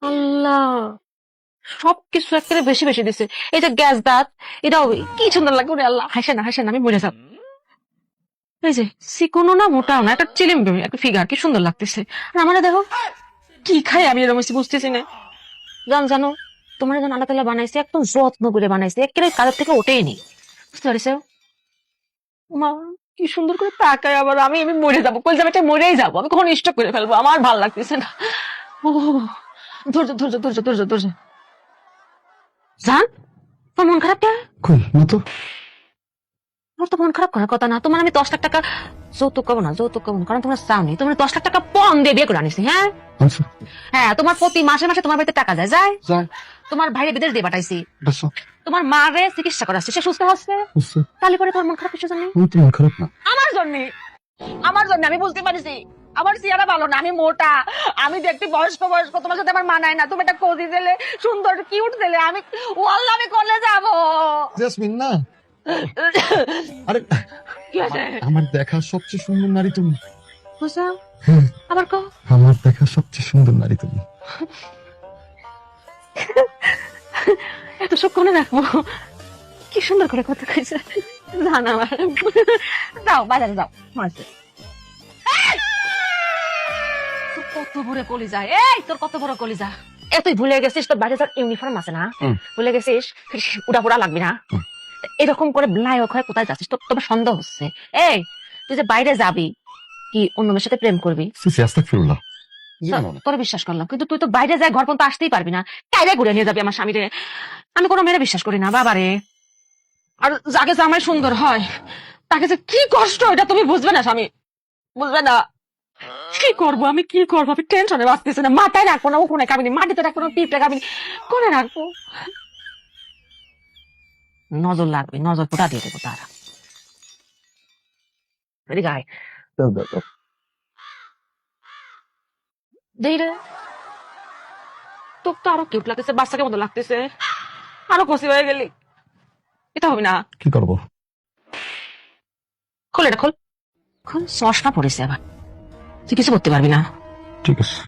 আল্লাহ, সবকিছু একেবারে বেশি বেশি দিছে। এই যে গ্যাস দাঁত, এটাও কি সুন্দর লাগে। ওরে আল্লাহ, হাসে না হাসে না, আমি মরে যাব। এই যে চিকনও না মোটাও না, একটা চিলিম একটা ফিগার, কি সুন্দর লাগতেছে। আর আমার দেখো কি খাই আমি, এরকম বুঝতেছি না। জানো, তোমার যেন আল্লাহ তাআলা বানাইছে, একদম যত্ন করে বানাইছে, একেবারে কাজের থেকে ওঠেই নি, বুঝতে পারছো? মা, কি সুন্দর করে তাকায় আবার। আমি আমি মরে যাবো, কই যাবে, মরেই যাবো আমি, কখন স্টক করে ফেলবো, আমার ভাল লাগতেছে না। ও, ধৈর্য ধৈর্য ধৈর্য ধৈর্য ধৈর্য। জান, তোমার মন খারাপ কে? কই না তো। আমার তো মন খারাপ করার কথা না। তোমার আমি 10 লাখ টাকা যৌতুক করবো না, যৌতুক করবো না, কারণ তোমার চাওনি। তোমার 10 লাখ টাকা পণ দিয়ে বিয়ে করে আনিছি। হ্যাঁ আচ্ছা, হ্যাঁ, তোমার প্রতি মাসে মাসে তোমার বাড়িতে টাকা যায় যায়। যাই তোমার ভাইরে বিদেশ দিয়ে পাঠাইছি। দেখছো, তোমার মারে চিকিৎসা করাচ্ছি, সে সুস্থ হচ্ছে। বুঝছো, তাহলে পরে তোমার মন খারাপ কিছু জানি আমার তো মন খারাপ না। আমার জন্য, আমার জন্য। আমি বুঝতে পারছি আমার চেহারা ভালো না, আমি মোটা, আমি দেখতে বয়স্ক বয়স্ক, তোমার সাথে আমার মানায় না। তুমি একটা কোজি দিলে, সুন্দর কিউট দিলে, আমি ও আল্লাহ, আমি করলে যাবো। জেসমিন না, আরে কি আছে আমার দেখা সবচেয়ে সুন্দর নারী তুমি। বুঝলাম, হ্যাঁ, আবার কো। আমার দেখা সবচেয়ে সুন্দর নারী তুমি। এত সব কোনে রাখবো, কি সুন্দর করে কথা কইছে। জান আমার, যাও বাজারে যাও, মারছে। তোর কত বড় কলিজা, এই তোর কত বড় কলিজা। তুই ভুলে গেছিস তোর বাইরে যার ইউনিফর্ম আছে না? ভুলে গেছিস, উড়া পুরা লাগবি না। এরকম করে ব্লায়ক হয়ে কোথায় যাচ্ছিস? তোমার সন্দেহ হচ্ছে। এই, তুই যে বাইরে যাবি, কি অন্য মেয়ের সাথে প্রেম করবি? সিসি আস্তাগফিরুল্লাহ, জীবনে না। তোরে বিশ্বাস করলাম, কিন্তু তুই তো বাইরে যায় ঘর পর্যন্ত আসতেই পারবি না, কাইরে ঘুরে নিয়ে যাবি আমার স্বামীরে। আমি কোনো মেয়েরে বিশ্বাস করি না বাবারে। আর যাকে জামাই সুন্দর হয়, তাকে যে কি কষ্ট, এটা তুমি বুঝবে না স্বামী, বুঝবে না। কি করবো আমি, কি করবো আমি, টেনশনে বাঁচতেছে না। মাথায় রাখবো না, উঠোনে কাবিনি, মাটিতে রাখবো না, পিঁপড়ে কাবিনি, করে রাখবো। নজর লাগবে, নজর ফোটা দিয়ে দেবো তারা। গায়ে দাও দাও দাও। দেই রে, তোর তো আরো কিউট লাগতেছে, বাচ্চাকে মতো লাগতেছে, আরো কষি হয়ে গেলি। এটা হবে না। কি করবো? খোল এটা, খোল খোল। চশমা পড়েছে আবার, তুই কিছু করতে পারবি না। ঠিক আছে।